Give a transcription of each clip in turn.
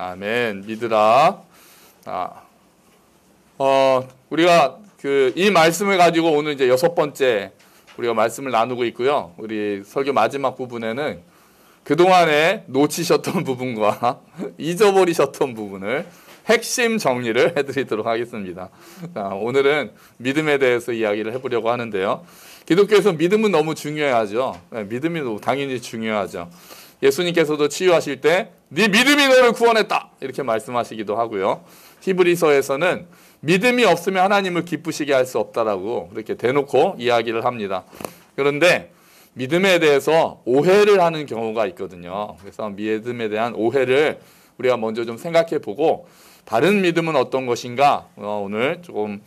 아멘. 믿으라. 우리가 이 말씀을 가지고 오늘 이제 6번째 우리가 말씀을 나누고 있고요. 우리 설교 마지막 부분에는 그동안에 놓치셨던 부분과 잊어버리셨던 부분을 핵심 정리를 해드리도록 하겠습니다. 오늘은 믿음에 대해서 이야기를 해보려고 하는데요. 기독교에서 믿음은 너무 중요하죠. 믿음이 당연히 중요하죠. 예수님께서도 치유하실 때 네 믿음이 너를 구원했다 이렇게 말씀하시기도 하고요. 히브리서에서는 믿음이 없으면 하나님을 기쁘시게 할 수 없다라고 이렇게 대놓고 이야기를 합니다. 그런데 믿음에 대해서 오해를 하는 경우가 있거든요. 그래서 믿음에 대한 오해를 우리가 먼저 좀 생각해 보고 바른 믿음은 어떤 것인가 오늘 조금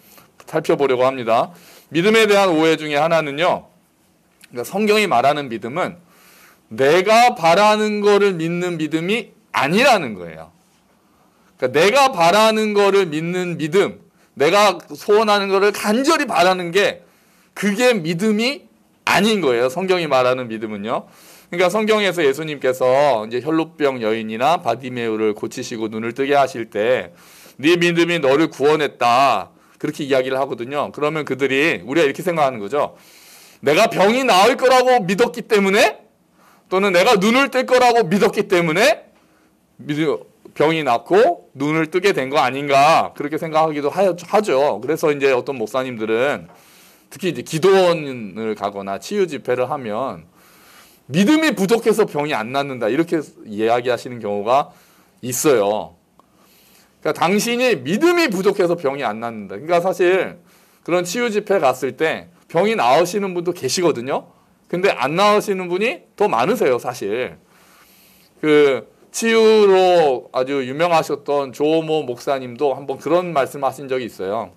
살펴보려고 합니다. 믿음에 대한 오해 중에 하나는요. 그러니까 성경이 말하는 믿음은 내가 바라는 거를 믿는 믿음이 아니라는 거예요. 그러니까 내가 바라는 거를 믿는 믿음, 내가 소원하는 거를 간절히 바라는 게 그게 믿음이 아닌 거예요. 성경이 말하는 믿음은요. 그러니까 성경에서 예수님께서 이제 혈루병 여인이나 바디메우를 고치시고 눈을 뜨게 하실 때 네 믿음이 너를 구원했다. 그렇게 이야기를 하거든요. 그러면 그들이 우리가 이렇게 생각하는 거죠. 내가 병이 나을 거라고 믿었기 때문에 또는 내가 눈을 뜰 거라고 믿었기 때문에 병이 낫고 눈을 뜨게 된 거 아닌가 그렇게 생각하기도 하죠. 그래서 이제 어떤 목사님들은 특히 이제 기도원을 가거나 치유 집회를 하면 믿음이 부족해서 병이 안 낫는다 이렇게 이야기하시는 경우가 있어요. 그러니까 당신이 믿음이 부족해서 병이 안 낫는다. 그러니까 사실 그런 치유 집회 갔을 때 병이 나으시는 분도 계시거든요. 근데 안 나으시는 분이 더 많으세요, 사실. 치유로 아주 유명하셨던 조모 목사님도 한번 그런 말씀하신 적이 있어요.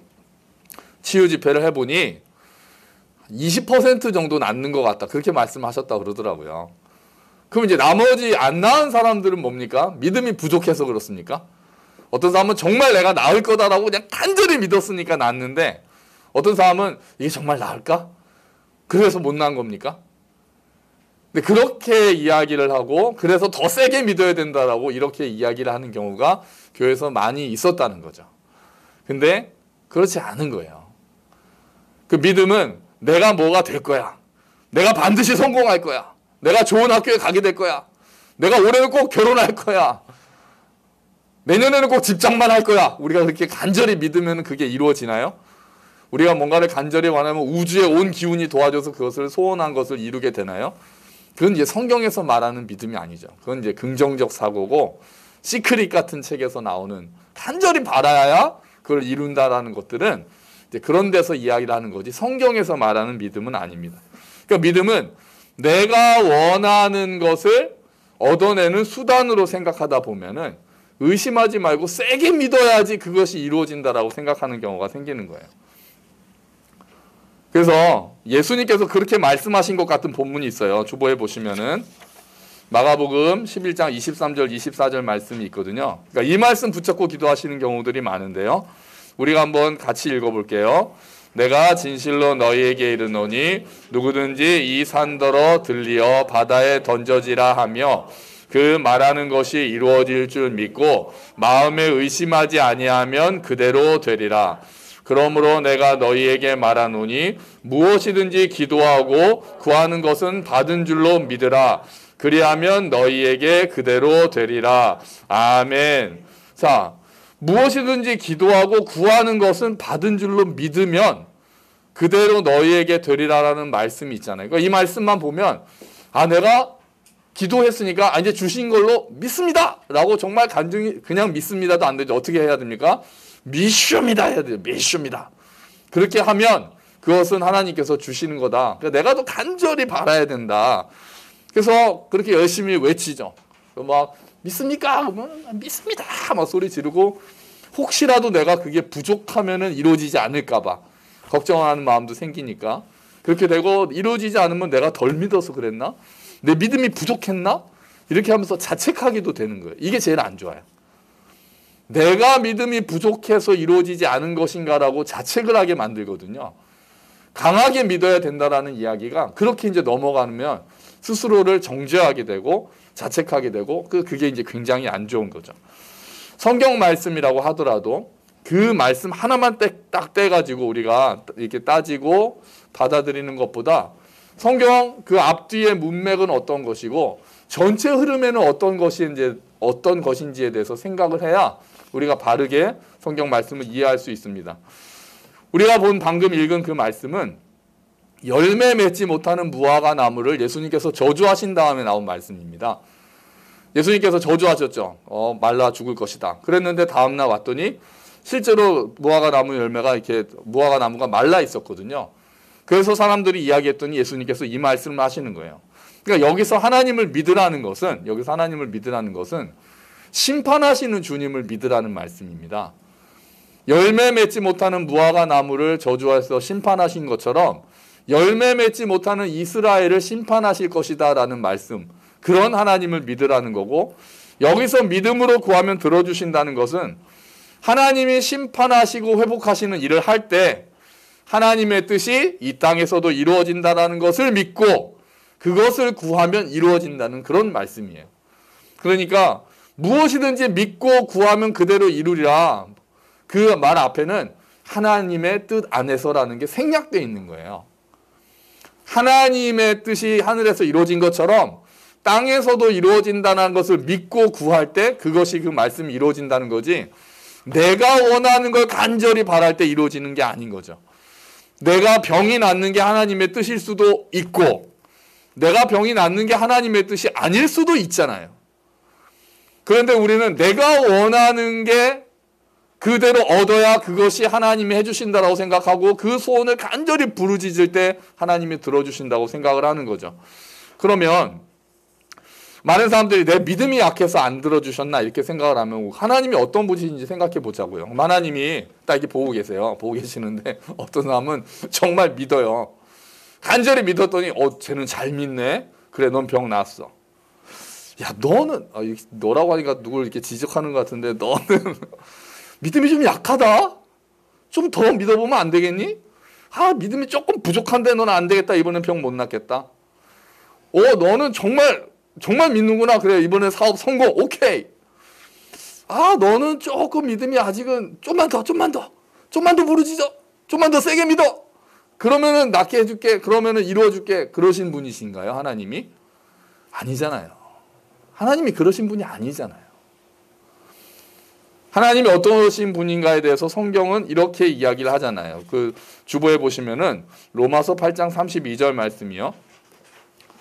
치유 집회를 해보니 20% 정도 낫는 것 같다. 그렇게 말씀하셨다고 그러더라고요. 그럼 이제 나머지 안 나은 사람들은 뭡니까? 믿음이 부족해서 그렇습니까? 어떤 사람은 정말 내가 나을 거다라고 그냥 간절히 믿었으니까 낫는데 어떤 사람은 이게 정말 나을까? 그래서 못 나은 겁니까? 근데 그렇게 이야기를 하고 그래서 더 세게 믿어야 된다라고 이렇게 이야기를 하는 경우가 교회에서 많이 있었다는 거죠. 근데 그렇지 않은 거예요. 그 믿음은 내가 뭐가 될 거야. 내가 반드시 성공할 거야. 내가 좋은 학교에 가게 될 거야. 내가 올해는 꼭 결혼할 거야. 내년에는 꼭 직장만 할 거야. 우리가 그렇게 간절히 믿으면 그게 이루어지나요? 우리가 뭔가를 간절히 원하면 우주의 온 기운이 도와줘서 그것을 소원한 것을 이루게 되나요? 그건 이제 성경에서 말하는 믿음이 아니죠. 그건 이제 긍정적 사고고 시크릿 같은 책에서 나오는 간절히 바라야 그걸 이룬다라는 것들은 이제 그런 데서 이야기를 하는 거지 성경에서 말하는 믿음은 아닙니다. 그러니까 믿음은 내가 원하는 것을 얻어내는 수단으로 생각하다 보면은 의심하지 말고 세게 믿어야지 그것이 이루어진다라고 생각하는 경우가 생기는 거예요. 그래서 예수님께서 그렇게 말씀하신 것 같은 본문이 있어요. 주보에 보시면은 마가복음 11장 23절 24절 말씀이 있거든요. 그러니까 이 말씀 붙잡고 기도하시는 경우들이 많은데요. 우리가 한번 같이 읽어볼게요. 내가 진실로 너희에게 이르노니 누구든지 이 산더러 들리어 바다에 던져지라 하며 그 말하는 것이 이루어질 줄 믿고 마음에 의심하지 아니하면 그대로 되리라. 그러므로 내가 너희에게 말하노니 무엇이든지 기도하고 구하는 것은 받은 줄로 믿으라. 그리하면 너희에게 그대로 되리라. 아멘. 자, 무엇이든지 기도하고 구하는 것은 받은 줄로 믿으면 그대로 너희에게 되리라라는 말씀이 있잖아요. 그러니까 이 말씀만 보면 내가 기도했으니까 이제 주신 걸로 믿습니다. 라고 정말 간증이 그냥 믿습니다도 안 되죠. 어떻게 해야 됩니까? 믿습니다 해야 돼요. 믿습니다. 그렇게 하면 그것은 하나님께서 주시는 거다. 그러니까 내가 더 간절히 바라야 된다. 그래서 그렇게 열심히 외치죠. 막 믿습니까? 그러면 믿습니다. 막 소리 지르고 혹시라도 내가 그게 부족하면은 이루어지지 않을까 봐 걱정하는 마음도 생기니까 그렇게 되고 이루어지지 않으면 내가 덜 믿어서 그랬나? 내 믿음이 부족했나? 이렇게 하면서 자책하기도 되는 거예요. 이게 제일 안 좋아요. 내가 믿음이 부족해서 이루어지지 않은 것인가라고 자책을 하게 만들거든요. 강하게 믿어야 된다라는 이야기가 그렇게 이제 넘어가면 스스로를 정죄하게 되고 자책하게 되고 그게 이제 굉장히 안 좋은 거죠. 성경 말씀이라고 하더라도 그 말씀 하나만 딱 떼가지고 우리가 이렇게 따지고 받아들이는 것보다 성경 그 앞뒤의 문맥은 어떤 것이고 전체 흐름에는 어떤 것인지에 대해서 생각을 해야 우리가 바르게 성경 말씀을 이해할 수 있습니다. 우리가 방금 읽은 그 말씀은 열매 맺지 못하는 무화과 나무를 예수님께서 저주하신 다음에 나온 말씀입니다. 예수님께서 저주하셨죠. 말라 죽을 것이다. 그랬는데 다음날 왔더니 실제로 무화과 나무가 말라 있었거든요. 그래서 사람들이 이야기했더니 예수님께서 이 말씀을 하시는 거예요. 그러니까 여기서 하나님을 믿으라는 것은 심판하시는 주님을 믿으라는 말씀입니다. 열매 맺지 못하는 무화과 나무를 저주해서 심판하신 것처럼 열매 맺지 못하는 이스라엘을 심판하실 것이다 라는 말씀, 그런 하나님을 믿으라는 거고, 여기서 믿음으로 구하면 들어주신다는 것은 하나님이 심판하시고 회복하시는 일을 할 때 하나님의 뜻이 이 땅에서도 이루어진다는 것을 믿고 그것을 구하면 이루어진다는 그런 말씀이에요. 그러니까 무엇이든지 믿고 구하면 그대로 이루리라, 그 말 앞에는 하나님의 뜻 안에서라는 게 생략되어 있는 거예요. 하나님의 뜻이 하늘에서 이루어진 것처럼 땅에서도 이루어진다는 것을 믿고 구할 때 그것이 그 말씀이 이루어진다는 거지, 내가 원하는 걸 간절히 바랄 때 이루어지는 게 아닌 거죠. 내가 병이 낫는 게 하나님의 뜻일 수도 있고 내가 병이 낫는 게 하나님의 뜻이 아닐 수도 있잖아요. 그런데 우리는 내가 원하는 게 그대로 얻어야 그것이 하나님이 해주신다라고 생각하고 그 소원을 간절히 부르짖을 때 하나님이 들어주신다고 생각을 하는 거죠. 그러면 많은 사람들이 내 믿음이 약해서 안 들어주셨나 이렇게 생각을 하면 하나님이 어떤 분이신지 생각해 보자고요. 하나님이 딱 이렇게 보고 계시는데 어떤 사람은 정말 믿어요. 간절히 믿었더니 쟤는 잘 믿네. 그래, 넌 병 나았어. 야, 너는 너라고 하니까 누굴 이렇게 지적하는 것 같은데 너는 믿음이 좀 약하다. 좀 더 믿어보면 안 되겠니? 믿음이 조금 부족한데 너는 안 되겠다. 이번엔 병 못 낫겠다. 너는 정말 믿는구나. 그래, 이번에 사업 성공. 오케이. 너는 조금 믿음이 아직은 좀만 더 부르짖어. 좀만 더 세게 믿어. 그러면은 낫게 해줄게. 그러면은 이루어줄게. 그러신 분이신가요, 하나님이? 아니잖아요. 하나님이 그러신 분이 아니잖아요. 하나님이 어떠신 분인가에 대해서 성경은 이렇게 이야기를 하잖아요. 그 주보에 보시면은 로마서 8장 32절 말씀이요.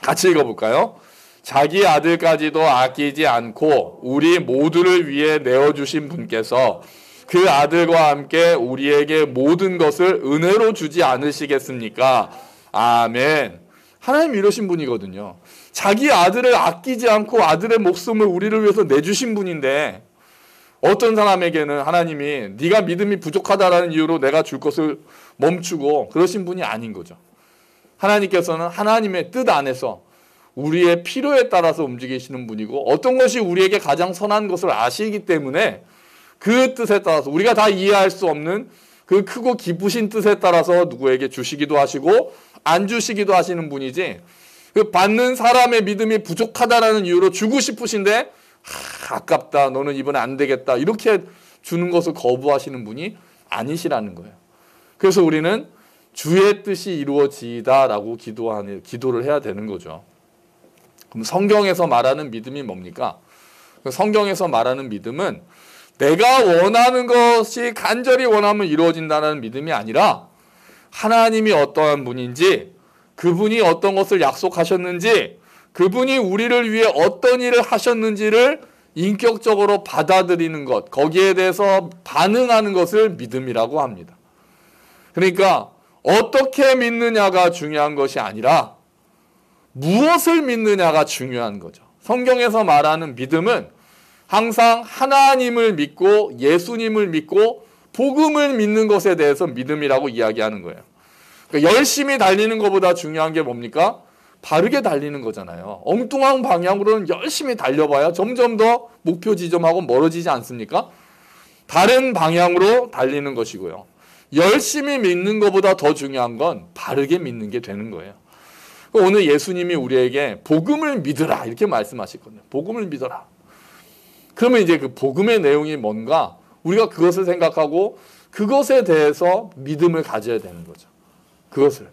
같이 읽어볼까요? 자기 아들까지도 아끼지 않고 우리 모두를 위해 내어주신 분께서 그 아들과 함께 우리에게 모든 것을 은혜로 주지 않으시겠습니까? 아멘. 하나님 이러신 분이거든요. 자기 아들을 아끼지 않고 아들의 목숨을 우리를 위해서 내주신 분인데 어떤 사람에게는 하나님이 네가 믿음이 부족하다라는 이유로 내가 줄 것을 멈추고 그러신 분이 아닌 거죠. 하나님께서는 하나님의 뜻 안에서 우리의 필요에 따라서 움직이시는 분이고 어떤 것이 우리에게 가장 선한 것을 아시기 때문에 그 뜻에 따라서 우리가 다 이해할 수 없는 그 크고 깊으신 뜻에 따라서 누구에게 주시기도 하시고 안 주시기도 하시는 분이지, 그 받는 사람의 믿음이 부족하다라는 이유로 주고 싶으신데 아깝다, 너는 이번에 안 되겠다 이렇게 주는 것을 거부하시는 분이 아니시라는 거예요. 그래서 우리는 주의 뜻이 이루어지다라고 기도를 해야 되는 거죠. 그럼 성경에서 말하는 믿음이 뭡니까? 성경에서 말하는 믿음은 내가 원하는 것이 간절히 원하면 이루어진다는 믿음이 아니라 하나님이 어떠한 분인지, 그분이 어떤 것을 약속하셨는지, 그분이 우리를 위해 어떤 일을 하셨는지를 인격적으로 받아들이는 것, 거기에 대해서 반응하는 것을 믿음이라고 합니다. 그러니까 어떻게 믿느냐가 중요한 것이 아니라 무엇을 믿느냐가 중요한 거죠. 성경에서 말하는 믿음은 항상 하나님을 믿고 예수님을 믿고 복음을 믿는 것에 대해서 믿음이라고 이야기하는 거예요. 그러니까 열심히 달리는 것보다 중요한 게 뭡니까? 바르게 달리는 거잖아요. 엉뚱한 방향으로는 열심히 달려봐야 점점 더 목표 지점하고 멀어지지 않습니까? 다른 방향으로 달리는 것이고요. 열심히 믿는 것보다 더 중요한 건 바르게 믿는 게 되는 거예요. 오늘 예수님이 우리에게 복음을 믿으라 이렇게 말씀하셨거든요. 복음을 믿어라. 그러면 이제 그 복음의 내용이 뭔가 우리가 그것을 생각하고 그것에 대해서 믿음을 가져야 되는 거죠. 그것을.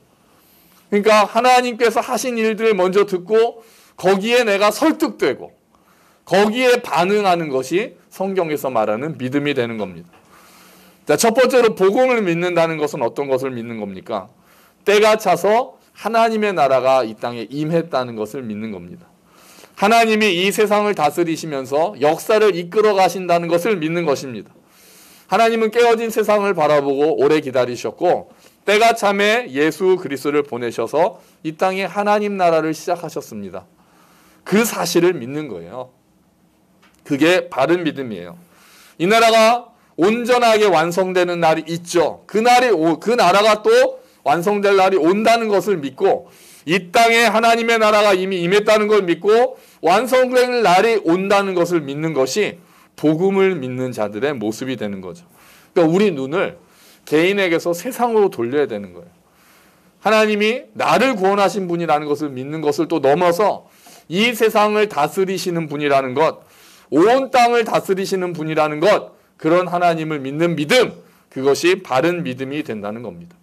그러니까 하나님께서 하신 일들을 먼저 듣고 거기에 내가 설득되고 거기에 반응하는 것이 성경에서 말하는 믿음이 되는 겁니다. 자, 첫 번째로 복음을 믿는다는 것은 어떤 것을 믿는 겁니까? 때가 차서 하나님의 나라가 이 땅에 임했다는 것을 믿는 겁니다. 하나님이 이 세상을 다스리시면서 역사를 이끌어 가신다는 것을 믿는 것입니다. 하나님은 깨어진 세상을 바라보고 오래 기다리셨고 때가 참에 예수 그리스도를 보내셔서 이 땅에 하나님 나라를 시작하셨습니다. 그 사실을 믿는 거예요. 그게 바른 믿음이에요. 이 나라가 온전하게 완성되는 날이 있죠. 그 나라가 또 완성될 날이 온다는 것을 믿고 이 땅에 하나님의 나라가 이미 임했다는 걸 믿고 완성될 날이 온다는 것을 믿는 것이 복음을 믿는 자들의 모습이 되는 거죠. 그러니까 우리 눈을 개인에게서 세상으로 돌려야 되는 거예요. 하나님이 나를 구원하신 분이라는 것을 믿는 것을 또 넘어서 이 세상을 다스리시는 분이라는 것, 온 땅을 다스리시는 분이라는 것, 그런 하나님을 믿는 믿음, 그것이 바른 믿음이 된다는 겁니다.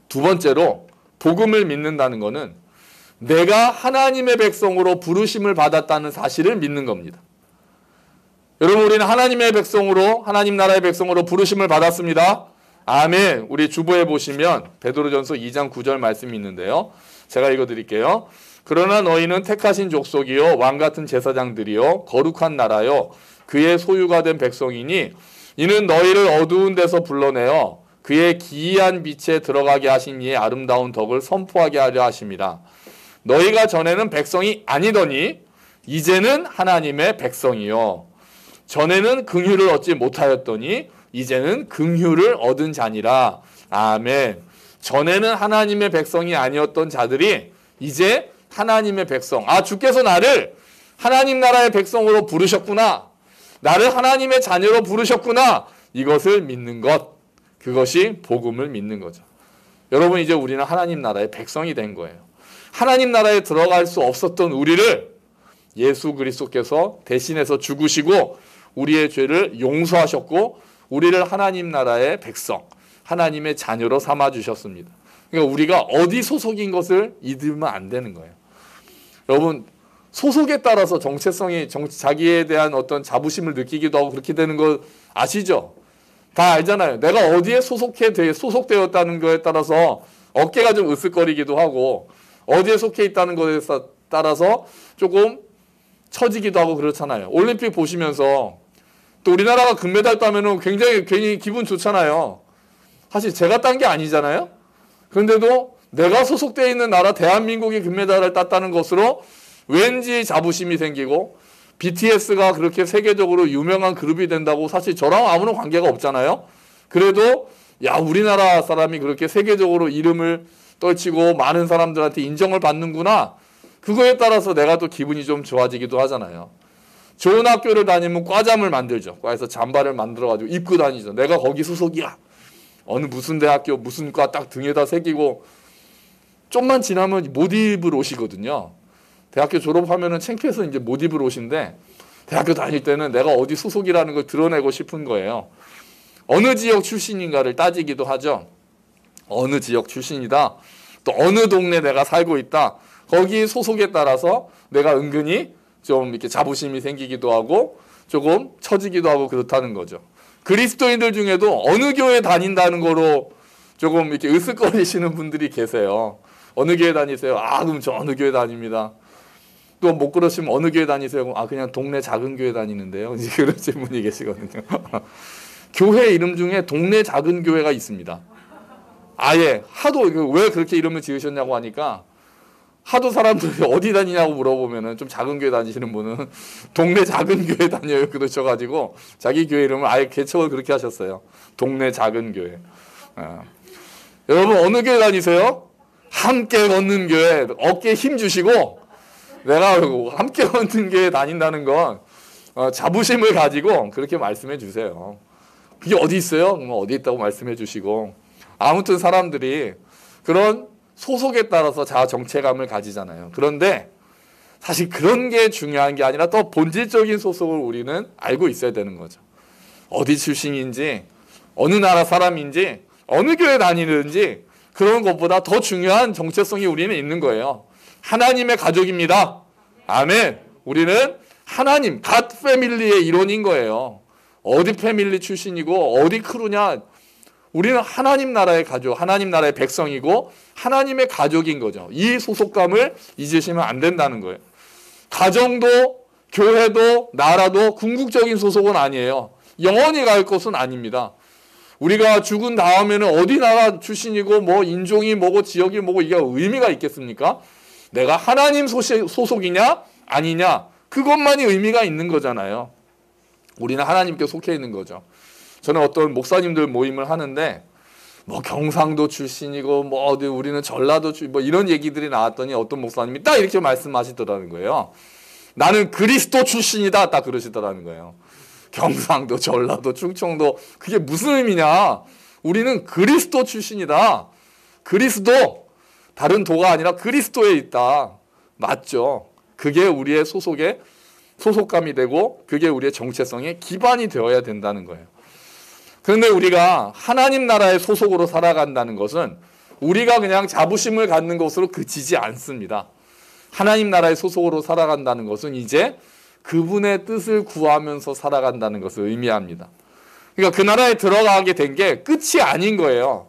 두 번째로 복음을 믿는다는 것은 내가 하나님의 백성으로 부르심을 받았다는 사실을 믿는 겁니다. 여러분, 우리는 하나님의 백성으로, 하나님 나라의 백성으로 부르심을 받았습니다. 아멘. 우리 주보에 보시면 베드로전서 2장 9절 말씀이 있는데요. 제가 읽어드릴게요. 그러나 너희는 택하신 족속이요 왕같은 제사장들이요 거룩한 나라요 그의 소유가 된 백성이니 이는 너희를 어두운 데서 불러내어 그의 기이한 빛에 들어가게 하신 이의 아름다운 덕을 선포하게 하려 하심이라. 너희가 전에는 백성이 아니더니 이제는 하나님의 백성이요 전에는 긍휼을 얻지 못하였더니 이제는 긍휼을 얻은 자니라. 아멘. 전에는 하나님의 백성이 아니었던 자들이 이제 하나님의 백성. 아, 주께서 나를 하나님 나라의 백성으로 부르셨구나. 나를 하나님의 자녀로 부르셨구나. 이것을 믿는 것. 그것이 복음을 믿는 거죠. 여러분, 이제 우리는 하나님 나라의 백성이 된 거예요. 하나님 나라에 들어갈 수 없었던 우리를 예수 그리스도께서 대신해서 죽으시고 우리의 죄를 용서하셨고 우리를 하나님 나라의 백성, 하나님의 자녀로 삼아주셨습니다. 그러니까 우리가 어디 소속인 것을 잊으면 안 되는 거예요. 여러분, 소속에 따라서 정체성이 자기에 대한 어떤 자부심을 느끼기도 하고 그렇게 되는 거 아시죠? 다 알잖아요. 내가 어디에 소속되었다는 거에 따라서 어깨가 좀 으쓱거리기도 하고 어디에 속해 있다는 것에 따라서 조금 처지기도 하고 그렇잖아요. 올림픽 보시면서 또 우리나라가 금메달 따면은 굉장히 괜히 기분 좋잖아요. 사실 제가 딴 게 아니잖아요. 그런데도 내가 소속되어 있는 나라 대한민국이 금메달을 땄다는 것으로 왠지 자부심이 생기고 BTS가 그렇게 세계적으로 유명한 그룹이 된다고 사실 저랑 아무런 관계가 없잖아요. 그래도 야, 우리나라 사람이 그렇게 세계적으로 이름을 떨치고 많은 사람들한테 인정을 받는구나. 그거에 따라서 내가 또 기분이 좀 좋아지기도 하잖아요. 좋은 학교를 다니면 과잠을 만들죠. 과에서 잠바를 만들어가지고 입고 다니죠. 내가 거기 소속이야. 어느 무슨 대학교 무슨 과 딱 등에다 새기고 좀만 지나면 못 입을 옷이거든요. 대학교 졸업하면은 창피해서 이제 못 입을 옷인데 대학교 다닐 때는 내가 어디 소속이라는 걸 드러내고 싶은 거예요. 어느 지역 출신인가를 따지기도 하죠. 어느 지역 출신이다. 또 어느 동네 내가 살고 있다. 거기 소속에 따라서 내가 은근히 좀 이렇게 자부심이 생기기도 하고 조금 처지기도 하고 그렇다는 거죠. 그리스도인들 중에도 어느 교회 다닌다는 거로 조금 이렇게 으쓱거리시는 분들이 계세요. 어느 교회 다니세요? 아, 그럼 저 어느 교회 다닙니다. 또 못 그러시면 어느 교회 다니세요? 아, 그냥 동네 작은 교회 다니는데요. 이제 그러신 분이 계시거든요. 교회 이름 중에 동네 작은 교회가 있습니다. 아예 하도 왜 그렇게 이름을 지으셨냐고 하니까 하도 사람들이 어디 다니냐고 물어보면은 좀 작은 교회 다니시는 분은 동네 작은 교회 다녀요. 그러셔가지고 자기 교회 이름을 아예 개척을 그렇게 하셨어요. 동네 작은 교회. 여러분 어느 교회 다니세요? 함께 걷는 교회. 어깨에 힘 주시고 내가 함께 걷는 교회 다닌다는 건 자부심을 가지고 그렇게 말씀해 주세요. 그게 어디 있어요? 어디 있다고 말씀해 주시고 아무튼 사람들이 그런 소속에 따라서 자아 정체감을 가지잖아요. 그런데 사실 그런 게 중요한 게 아니라 더 본질적인 소속을 우리는 알고 있어야 되는 거죠. 어디 출신인지, 어느 나라 사람인지, 어느 교회 다니는지 그런 것보다 더 중요한 정체성이 우리는 있는 거예요. 하나님의 가족입니다. 아멘. 우리는 하나님, 갓 패밀리의 일원인 거예요. 어디 패밀리 출신이고 어디 크루냐. 우리는 하나님 나라의 가족, 하나님 나라의 백성이고 하나님의 가족인 거죠. 이 소속감을 잊으시면 안 된다는 거예요. 가정도 교회도 나라도 궁극적인 소속은 아니에요. 영원히 갈 것은 아닙니다. 우리가 죽은 다음에는 어디 나라 출신이고 뭐 인종이 뭐고 지역이 뭐고 이게 의미가 있겠습니까? 내가 하나님 소속이냐 아니냐 그것만이 의미가 있는 거잖아요. 우리는 하나님께 속해 있는 거죠. 저는 어떤 목사님들 모임을 하는데 뭐 경상도 출신이고 뭐 어디 우리는 전라도 출신 뭐 이런 얘기들이 나왔더니 어떤 목사님이 딱 이렇게 말씀하시더라는 거예요. 나는 그리스도 출신이다 딱 그러시더라는 거예요. 경상도, 전라도, 충청도 그게 무슨 의미냐? 우리는 그리스도 출신이다. 그리스도 다른 도가 아니라 그리스도에 있다. 맞죠? 그게 우리의 소속감이 되고 그게 우리의 정체성의 기반이 되어야 된다는 거예요. 그런데 우리가 하나님 나라의 소속으로 살아간다는 것은 우리가 그냥 자부심을 갖는 것으로 그치지 않습니다. 하나님 나라의 소속으로 살아간다는 것은 이제 그분의 뜻을 구하면서 살아간다는 것을 의미합니다. 그러니까 그 나라에 들어가게 된 게 끝이 아닌 거예요.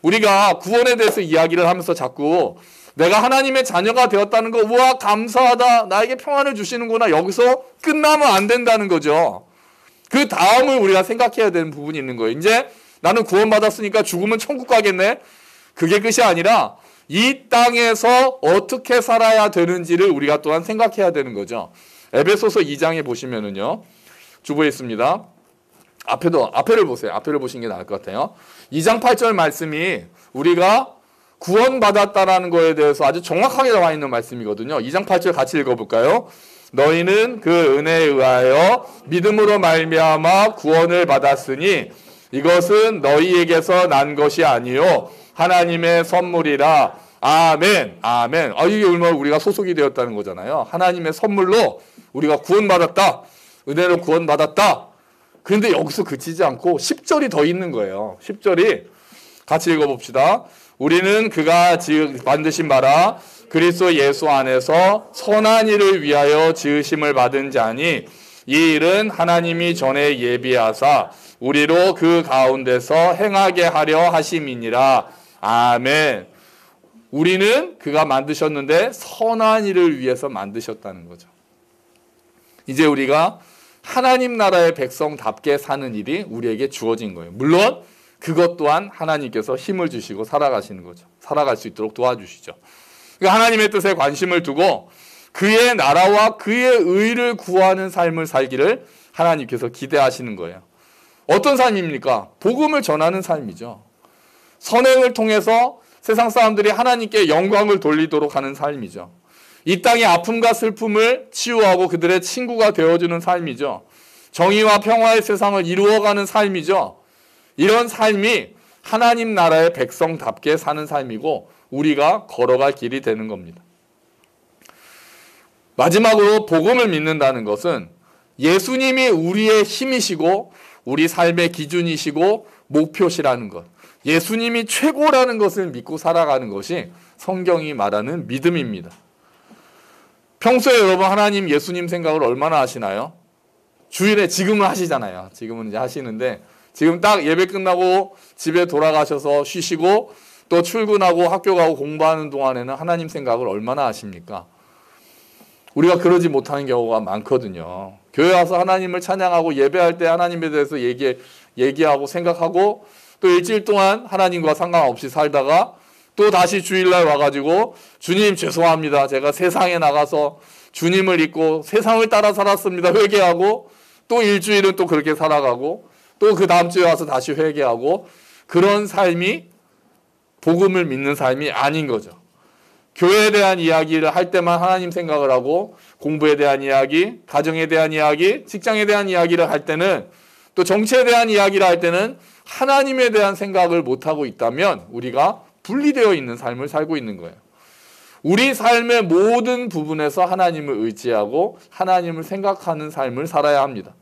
우리가 구원에 대해서 이야기를 하면서 자꾸 내가 하나님의 자녀가 되었다는 거, 우와 감사하다, 나에게 평안을 주시는구나, 여기서 끝나면 안 된다는 거죠. 그 다음을 우리가 생각해야 되는 부분이 있는 거예요. 이제 나는 구원받았으니까 죽으면 천국 가겠네. 그게 끝이 아니라 이 땅에서 어떻게 살아야 되는지를 우리가 또한 생각해야 되는 거죠. 에베소서 2장에 보시면은요. 주보에 있습니다. 앞에를 보세요. 앞에를 보시는 게 나을 것 같아요. 2장 8절 말씀이 우리가 구원받았다라는 거에 대해서 아주 정확하게 나와 있는 말씀이거든요. 2장 8절 같이 읽어볼까요? 너희는 그 은혜에 의하여 믿음으로 말미암아 구원을 받았으니 이것은 너희에게서 난 것이 아니요 하나님의 선물이라. 아멘. 아멘. 이게 얼마나 우리가 소속이 되었다는 거잖아요. 하나님의 선물로 우리가 구원받았다. 은혜로 구원받았다. 그런데 여기서 그치지 않고 10절이 더 있는 거예요. 10절이 같이 읽어봅시다. 우리는 그가 만드신 바라 그리스도 예수 안에서 선한 일을 위하여 지으심을 받은 자니 이 일은 하나님이 전에 예비하사 우리로 그 가운데서 행하게 하려 하심이니라. 아멘. 우리는 그가 만드셨는데 선한 일을 위해서 만드셨다는 거죠. 이제 우리가 하나님 나라의 백성답게 사는 일이 우리에게 주어진 거예요. 물론 그것 또한 하나님께서 힘을 주시고 살아가시는 거죠. 살아갈 수 있도록 도와주시죠. 그러니까 하나님의 뜻에 관심을 두고 그의 나라와 그의 의를 구하는 삶을 살기를 하나님께서 기대하시는 거예요. 어떤 삶입니까? 복음을 전하는 삶이죠. 선행을 통해서 세상 사람들이 하나님께 영광을 돌리도록 하는 삶이죠. 이 땅의 아픔과 슬픔을 치유하고 그들의 친구가 되어주는 삶이죠. 정의와 평화의 세상을 이루어가는 삶이죠. 이런 삶이 하나님 나라의 백성답게 사는 삶이고 우리가 걸어갈 길이 되는 겁니다. 마지막으로 복음을 믿는다는 것은 예수님이 우리의 힘이시고 우리 삶의 기준이시고 목표시라는 것, 예수님이 최고라는 것을 믿고 살아가는 것이 성경이 말하는 믿음입니다. 평소에 여러분 하나님 예수님 생각을 얼마나 하시나요? 주일에 지금은 하시잖아요. 지금은 이제 하시는데 지금 딱 예배 끝나고 집에 돌아가셔서 쉬시고 또 출근하고 학교 가고 공부하는 동안에는 하나님 생각을 얼마나 하십니까? 우리가 그러지 못하는 경우가 많거든요. 교회 와서 하나님을 찬양하고 예배할 때 하나님에 대해서 얘기하고 생각하고 또 일주일 동안 하나님과 상관없이 살다가 또 다시 주일날 와가지고 주님 죄송합니다. 제가 세상에 나가서 주님을 잊고 세상을 따라 살았습니다. 회개하고 또 일주일은 또 그렇게 살아가고 또 그 다음 주에 와서 다시 회개하고 그런 삶이 복음을 믿는 삶이 아닌 거죠. 교회에 대한 이야기를 할 때만 하나님 생각을 하고 공부에 대한 이야기, 가정에 대한 이야기, 직장에 대한 이야기를 할 때는 또 정치에 대한 이야기를 할 때는 하나님에 대한 생각을 못하고 있다면 우리가 분리되어 있는 삶을 살고 있는 거예요. 우리 삶의 모든 부분에서 하나님을 의지하고 하나님을 생각하는 삶을 살아야 합니다.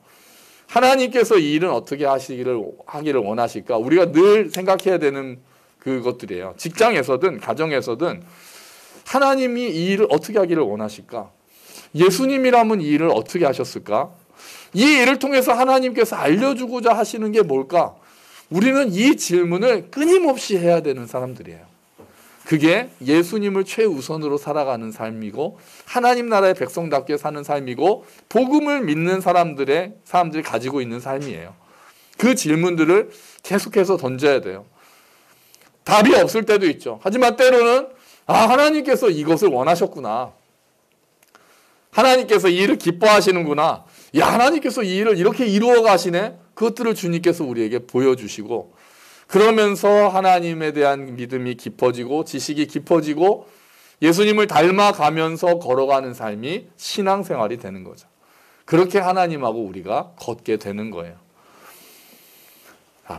하나님께서 이 일은 어떻게 하기를 원하실까? 우리가 늘 생각해야 되는 그것들이에요. 직장에서든 가정에서든 하나님이 이 일을 어떻게 하기를 원하실까? 예수님이라면 이 일을 어떻게 하셨을까? 이 일을 통해서 하나님께서 알려주고자 하시는 게 뭘까? 우리는 이 질문을 끊임없이 해야 되는 사람들이에요. 그게 예수님을 최우선으로 살아가는 삶이고 하나님 나라의 백성답게 사는 삶이고 복음을 믿는 사람들이 가지고 있는 삶이에요. 그 질문들을 계속해서 던져야 돼요. 답이 없을 때도 있죠. 하지만 때로는 하나님께서 이것을 원하셨구나. 하나님께서 이 일을 기뻐하시는구나. 하나님께서 이 일을 이렇게 이루어 가시네. 그것들을 주님께서 우리에게 보여주시고 그러면서 하나님에 대한 믿음이 깊어지고 지식이 깊어지고 예수님을 닮아가면서 걸어가는 삶이 신앙생활이 되는 거죠. 그렇게 하나님하고 우리가 걷게 되는 거예요.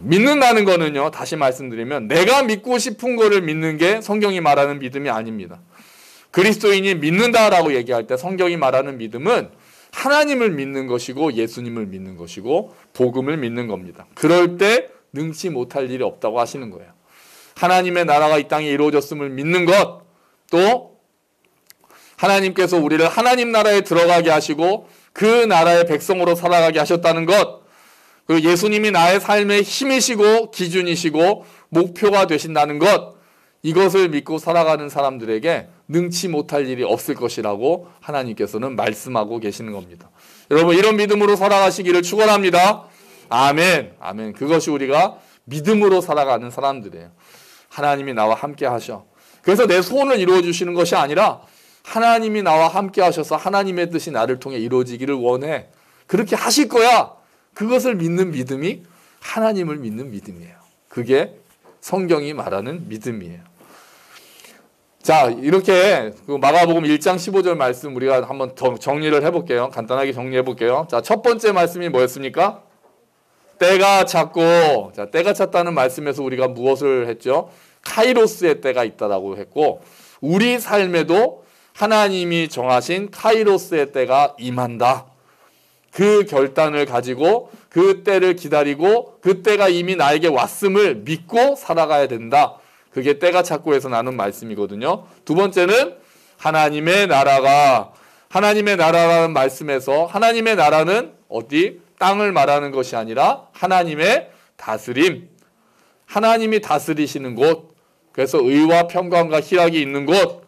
믿는다는 거는요, 다시 말씀드리면 내가 믿고 싶은 거를 믿는 게 성경이 말하는 믿음이 아닙니다. 그리스도인이 믿는다라고 얘기할 때 성경이 말하는 믿음은 하나님을 믿는 것이고 예수님을 믿는 것이고 복음을 믿는 겁니다. 그럴 때 능치 못할 일이 없다고 하시는 거예요. 하나님의 나라가 이 땅에 이루어졌음을 믿는 것, 또 하나님께서 우리를 하나님 나라에 들어가게 하시고 그 나라의 백성으로 살아가게 하셨다는 것, 그리고 예수님이 나의 삶의 힘이시고 기준이시고 목표가 되신다는 것, 이것을 믿고 살아가는 사람들에게 능치 못할 일이 없을 것이라고 하나님께서는 말씀하고 계시는 겁니다. 여러분, 이런 믿음으로 살아가시기를 축원합니다. 아멘. 아멘. 그것이 우리가 믿음으로 살아가는 사람들이에요. 하나님이 나와 함께 하셔. 그래서 내 소원을 이루어 주시는 것이 아니라 하나님이 나와 함께 하셔서 하나님의 뜻이 나를 통해 이루어지기를 원해. 그렇게 하실 거야. 그것을 믿는 믿음이 하나님을 믿는 믿음이에요. 그게 성경이 말하는 믿음이에요. 자, 이렇게 마가복음 1장 15절 말씀 우리가 한번 더 정리를 해볼게요. 간단하게 정리해볼게요. 자, 첫 번째 말씀이 뭐였습니까? 때가 찼고, 자, 때가 찼다는 말씀에서 우리가 무엇을 했죠? 카이로스의 때가 있다라고 했고, 우리 삶에도 하나님이 정하신 카이로스의 때가 임한다. 그 결단을 가지고 그 때를 기다리고 그 때가 이미 나에게 왔음을 믿고 살아가야 된다. 그게 때가 찼고에서 나눈 말씀이거든요. 두 번째는 하나님의 나라라는 말씀에서 하나님의 나라는 어디? 땅을 말하는 것이 아니라 하나님의 다스림. 하나님이 다스리시는 곳. 그래서 의와 평강과 희락이 있는 곳.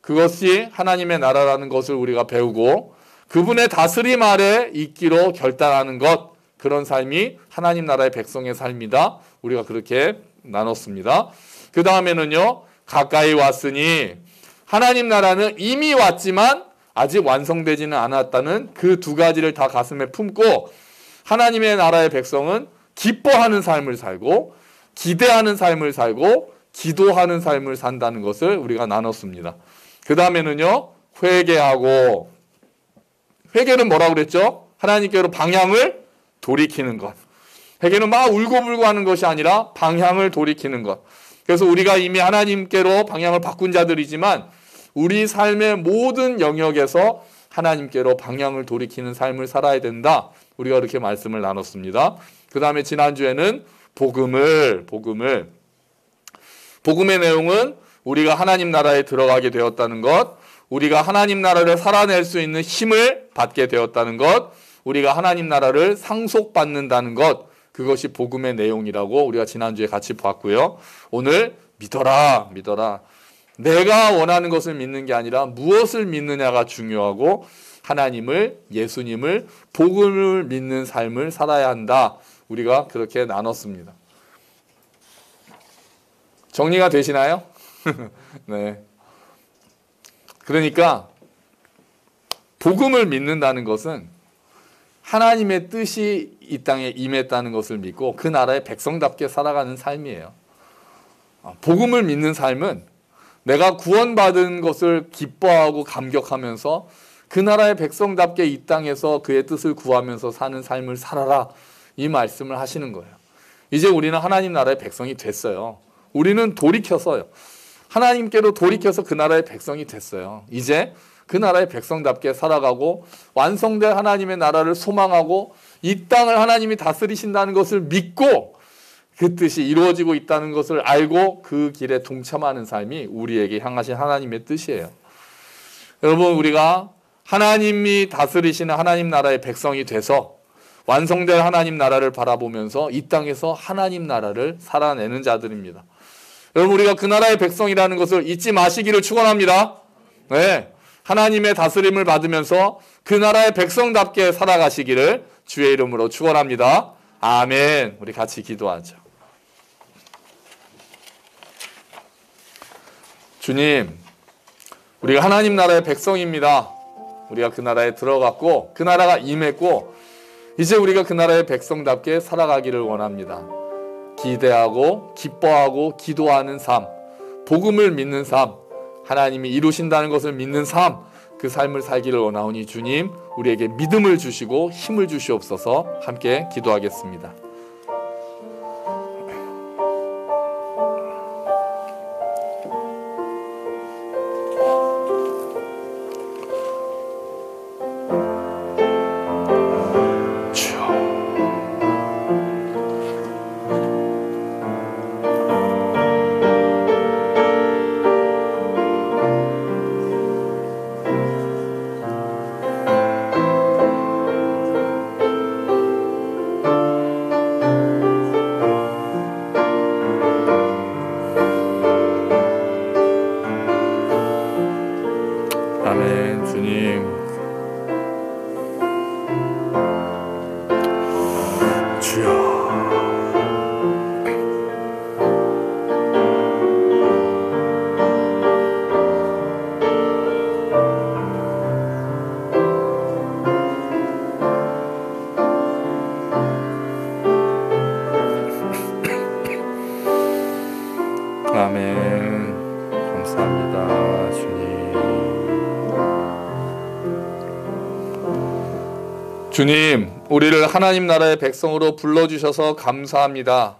그것이 하나님의 나라라는 것을 우리가 배우고 그분의 다스림 아래 있기로 결단하는 것. 그런 삶이 하나님 나라의 백성의 삶이다. 우리가 그렇게 나눴습니다. 그 다음에는요, 가까이 왔으니 하나님 나라는 이미 왔지만 아직 완성되지는 않았다는 그 두 가지를 다 가슴에 품고 하나님의 나라의 백성은 기뻐하는 삶을 살고 기대하는 삶을 살고 기도하는 삶을 산다는 것을 우리가 나눴습니다. 그 다음에는요, 회개하고, 회개는 뭐라고 그랬죠? 하나님께로 방향을 돌이키는 것. 회개는 막 울고불고 하는 것이 아니라 방향을 돌이키는 것. 그래서 우리가 이미 하나님께로 방향을 바꾼 자들이지만 우리 삶의 모든 영역에서 하나님께로 방향을 돌이키는 삶을 살아야 된다. 우리가 그렇게 말씀을 나눴습니다. 그 다음에 지난주에는 복음의 내용은 우리가 하나님 나라에 들어가게 되었다는 것, 우리가 하나님 나라를 살아낼 수 있는 힘을 받게 되었다는 것, 우리가 하나님 나라를 상속받는다는 것, 그것이 복음의 내용이라고 우리가 지난주에 같이 봤고요. 오늘 믿어라. 내가 원하는 것을 믿는 게 아니라 무엇을 믿느냐가 중요하고 하나님을, 예수님을, 복음을 믿는 삶을 살아야 한다. 우리가 그렇게 나눴습니다. 정리가 되시나요? 네. 그러니까 복음을 믿는다는 것은 하나님의 뜻이 이 땅에 임했다는 것을 믿고 그 나라의 백성답게 살아가는 삶이에요. 복음을 믿는 삶은 내가 구원받은 것을 기뻐하고 감격하면서 그 나라의 백성답게 이 땅에서 그의 뜻을 구하면서 사는 삶을 살아라. 이 말씀을 하시는 거예요. 이제 우리는 하나님 나라의 백성이 됐어요. 우리는 돌이켜서요. 하나님께로 돌이켜서 그 나라의 백성이 됐어요. 이제 그 나라의 백성답게 살아가고 완성될 하나님의 나라를 소망하고 이 땅을 하나님이 다스리신다는 것을 믿고 그 뜻이 이루어지고 있다는 것을 알고 그 길에 동참하는 삶이 우리에게 향하신 하나님의 뜻이에요. 여러분, 우리가 하나님이 다스리시는 하나님 나라의 백성이 돼서 완성될 하나님 나라를 바라보면서 이 땅에서 하나님 나라를 살아내는 자들입니다. 여러분, 우리가 그 나라의 백성이라는 것을 잊지 마시기를 축원합니다. 네, 하나님의 다스림을 받으면서 그 나라의 백성답게 살아가시기를 주의 이름으로 축원합니다. 아멘. 우리 같이 기도하죠. 주님, 우리가 하나님 나라의 백성입니다. 우리가 그 나라에 들어갔고 그 나라가 임했고 이제 우리가 그 나라의 백성답게 살아가기를 원합니다. 기대하고 기뻐하고 기도하는 삶, 복음을 믿는 삶, 하나님이 이루신다는 것을 믿는 삶, 그 삶을 살기를 원하오니 주님, 우리에게 믿음을 주시고 힘을 주시옵소서. 함께 기도하겠습니다. 아멘. 주님, 주여. 아멘. 감사합니다, 주님. 주님, 우리를 하나님 나라의 백성으로 불러주셔서 감사합니다.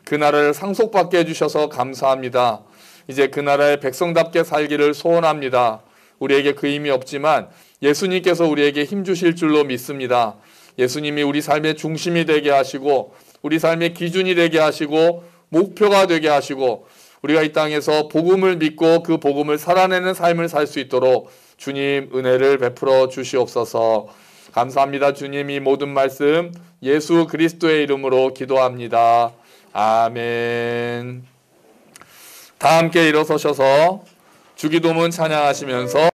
그 나라를 상속받게 해주셔서 감사합니다. 이제 그 나라의 백성답게 살기를 소원합니다. 우리에게 그 힘이 없지만 예수님께서 우리에게 힘 주실 줄로 믿습니다. 예수님이 우리 삶의 중심이 되게 하시고 우리 삶의 기준이 되게 하시고 목표가 되게 하시고 우리가 이 땅에서 복음을 믿고 그 복음을 살아내는 삶을 살 수 있도록 주님 은혜를 베풀어 주시옵소서. 감사합니다. 주님, 이 모든 말씀 예수 그리스도의 이름으로 기도합니다. 아멘. 다 함께 일어서셔서 주기도문 찬양하시면서